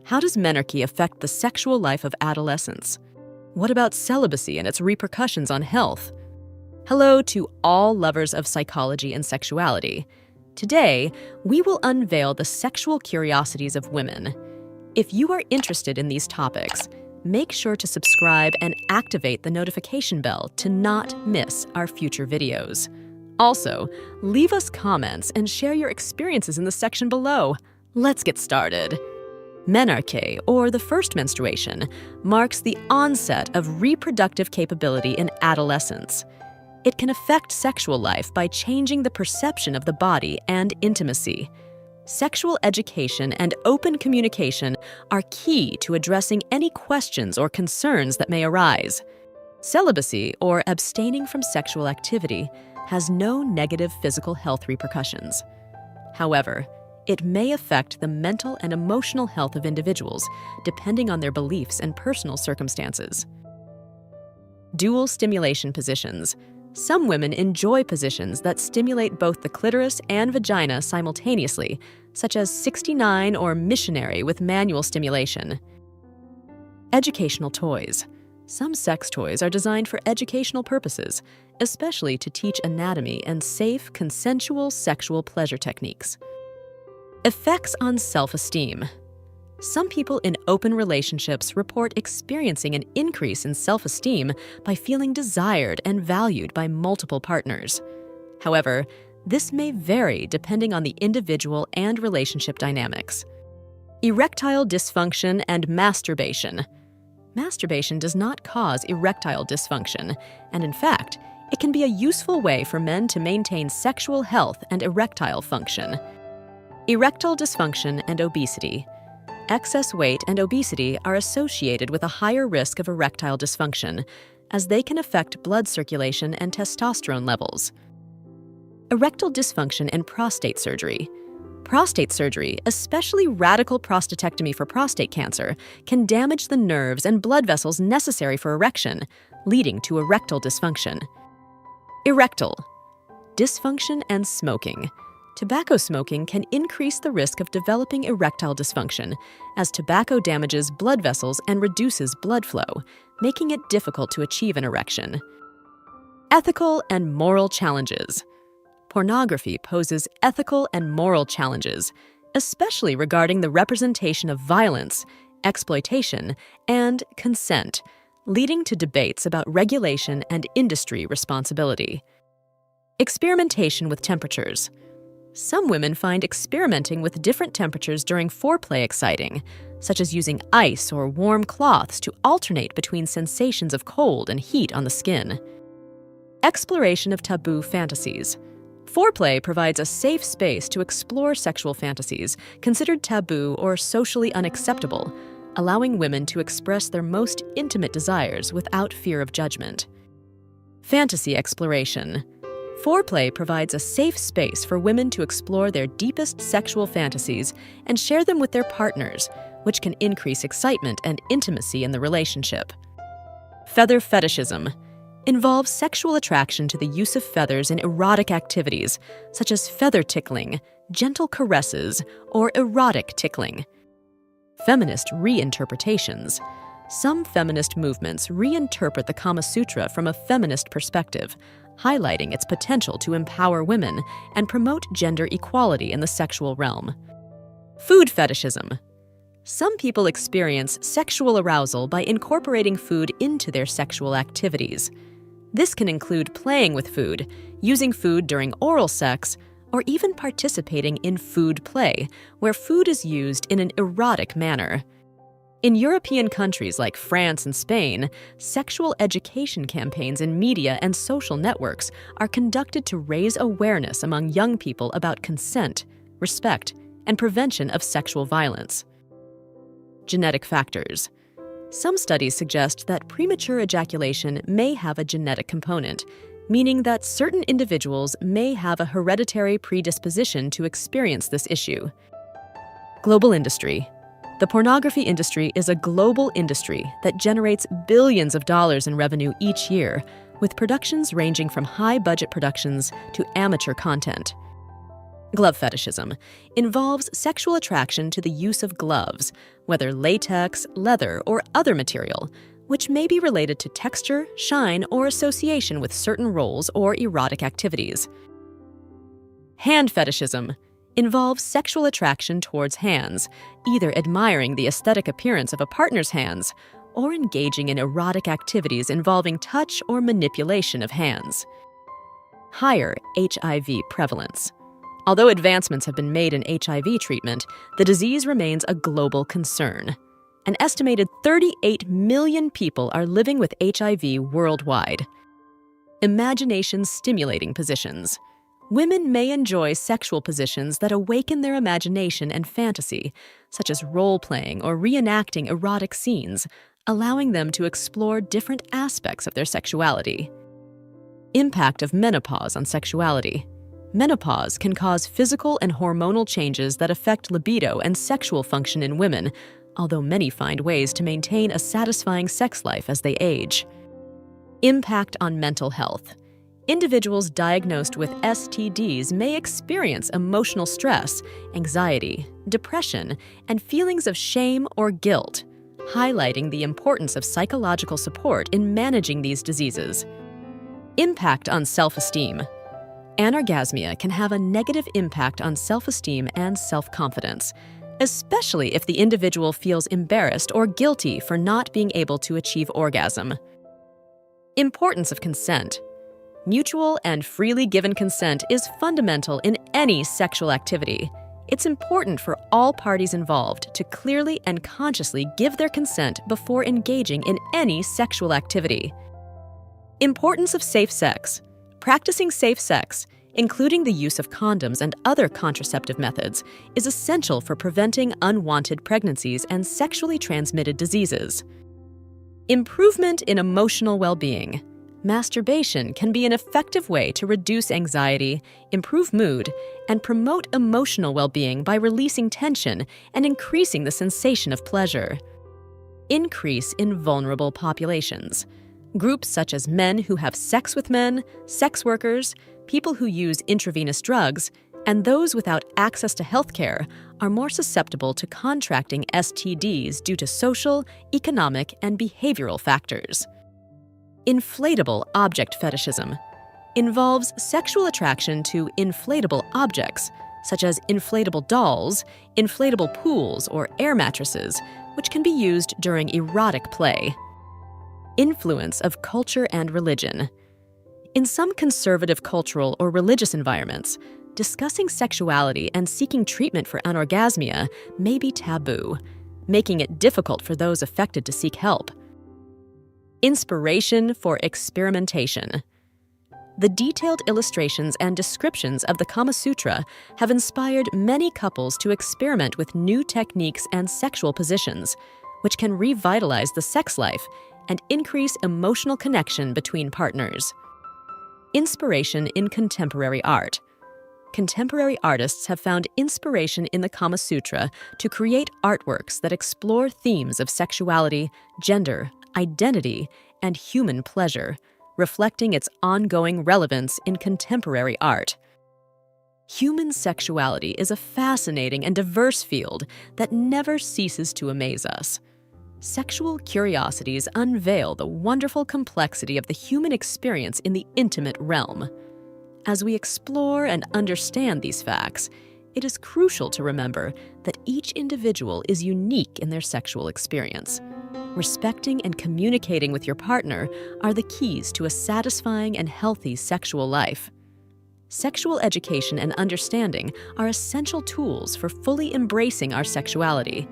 How does menarche affect the sexual life of adolescents? What about celibacy and its repercussions on health? Hello to all lovers of psychology and sexuality. Today, we will unveil the sexual curiosities of women. If you are interested in these topics, make sure to subscribe and activate the notification bell to not miss our future videos. Also, leave us comments and share your experiences in the section below. Let's get started. Menarche, or the first menstruation, marks the onset of reproductive capability in adolescence. It can affect sexual life by changing the perception of the body and intimacy. Sexual education and open communication are key to addressing any questions or concerns that may arise. Celibacy, or abstaining from sexual activity, has no negative physical health repercussions. However, it may affect the mental and emotional health of individuals, depending on their beliefs and personal circumstances. Dual stimulation positions. Some women enjoy positions that stimulate both the clitoris and vagina simultaneously, such as 69 or missionary with manual stimulation. Educational toys. Some sex toys are designed for educational purposes, especially to teach anatomy and safe, consensual sexual pleasure techniques. Effects on self-esteem. Some people in open relationships report experiencing an increase in self-esteem by feeling desired and valued by multiple partners. However, this may vary depending on the individual and relationship dynamics. Erectile dysfunction and masturbation. Masturbation does not cause erectile dysfunction, and in fact, it can be a useful way for men to maintain sexual health and erectile function. Erectile dysfunction and obesity. Excess weight and obesity are associated with a higher risk of erectile dysfunction, as they can affect blood circulation and testosterone levels. Erectile dysfunction and prostate surgery. Prostate surgery, especially radical prostatectomy for prostate cancer, can damage the nerves and blood vessels necessary for erection, leading to erectile dysfunction. Erectile dysfunction and smoking. Tobacco smoking can increase the risk of developing erectile dysfunction, as tobacco damages blood vessels and reduces blood flow, making it difficult to achieve an erection. Ethical and moral challenges. Pornography poses ethical and moral challenges, especially regarding the representation of violence, exploitation, and consent, leading to debates about regulation and industry responsibility. Experimentation with temperatures. Some women find experimenting with different temperatures during foreplay exciting, such as using ice or warm cloths to alternate between sensations of cold and heat on the skin. Exploration of taboo fantasies. Foreplay provides a safe space to explore sexual fantasies considered taboo or socially unacceptable, allowing women to express their most intimate desires without fear of judgment. Fantasy exploration. Foreplay provides a safe space for women to explore their deepest sexual fantasies and share them with their partners, which can increase excitement and intimacy in the relationship. Feather fetishism involves sexual attraction to the use of feathers in erotic activities, such as feather tickling, gentle caresses, or erotic tickling. Feminist reinterpretations. Some feminist movements reinterpret the Kama Sutra from a feminist perspective, highlighting its potential to empower women and promote gender equality in the sexual realm. Food fetishism. Some people experience sexual arousal by incorporating food into their sexual activities. This can include playing with food, using food during oral sex, or even participating in food play, where food is used in an erotic manner. In European countries like France and Spain, sexual education campaigns in media and social networks are conducted to raise awareness among young people about consent, respect, and prevention of sexual violence. Genetic factors. Some studies suggest that premature ejaculation may have a genetic component, meaning that certain individuals may have a hereditary predisposition to experience this issue. Global industry. The pornography industry is a global industry that generates billions of dollars in revenue each year, with productions ranging from high-budget productions to amateur content. Glove fetishism involves sexual attraction to the use of gloves, whether latex, leather, or other material, which may be related to texture, shine, or association with certain roles or erotic activities. Hand fetishism involves sexual attraction towards hands, either admiring the aesthetic appearance of a partner's hands or engaging in erotic activities involving touch or manipulation of hands. Higher HIV prevalence. Although advancements have been made in HIV treatment, the disease remains a global concern. An estimated 38 million people are living with HIV worldwide. Imagination-stimulating positions. Women may enjoy sexual positions that awaken their imagination and fantasy, such as role-playing or reenacting erotic scenes, allowing them to explore different aspects of their sexuality. Impact of menopause on sexuality. Menopause can cause physical and hormonal changes that affect libido and sexual function in women, although many find ways to maintain a satisfying sex life as they age. Impact on mental health. Individuals diagnosed with STDs may experience emotional stress, anxiety, depression, and feelings of shame or guilt, highlighting the importance of psychological support in managing these diseases. Impact on self-esteem. Anorgasmia can have a negative impact on self-esteem and self-confidence, especially if the individual feels embarrassed or guilty for not being able to achieve orgasm. Importance of consent. Mutual and freely given consent is fundamental in any sexual activity. It's important for all parties involved to clearly and consciously give their consent before engaging in any sexual activity. Importance of safe sex. Practicing safe sex, including the use of condoms and other contraceptive methods, is essential for preventing unwanted pregnancies and sexually transmitted diseases. Improvement in emotional well-being. Masturbation can be an effective way to reduce anxiety, improve mood, and promote emotional well-being by releasing tension and increasing the sensation of pleasure. Increase in vulnerable populations. Groups such as men who have sex with men, sex workers, people who use intravenous drugs, and those without access to healthcare are more susceptible to contracting STDs due to social, economic, and behavioral factors. Inflatable object fetishism involves sexual attraction to inflatable objects, such as inflatable dolls, inflatable pools, or air mattresses, which can be used during erotic play. Influence of culture and religion. In some conservative cultural or religious environments, discussing sexuality and seeking treatment for anorgasmia may be taboo, making it difficult for those affected to seek help. Inspiration for experimentation. The detailed illustrations and descriptions of the Kama Sutra have inspired many couples to experiment with new techniques and sexual positions, which can revitalize the sex life and increase emotional connection between partners. Inspiration in contemporary art. Contemporary artists have found inspiration in the Kama Sutra to create artworks that explore themes of sexuality, gender, identity, and human pleasure, reflecting its ongoing relevance in contemporary art. Human sexuality is a fascinating and diverse field that never ceases to amaze us. Sexual curiosities unveil the wonderful complexity of the human experience in the intimate realm. As we explore and understand these facts, it is crucial to remember that each individual is unique in their sexual experience. Respecting and communicating with your partner are the keys to a satisfying and healthy sexual life. Sexual education and understanding are essential tools for fully embracing our sexuality.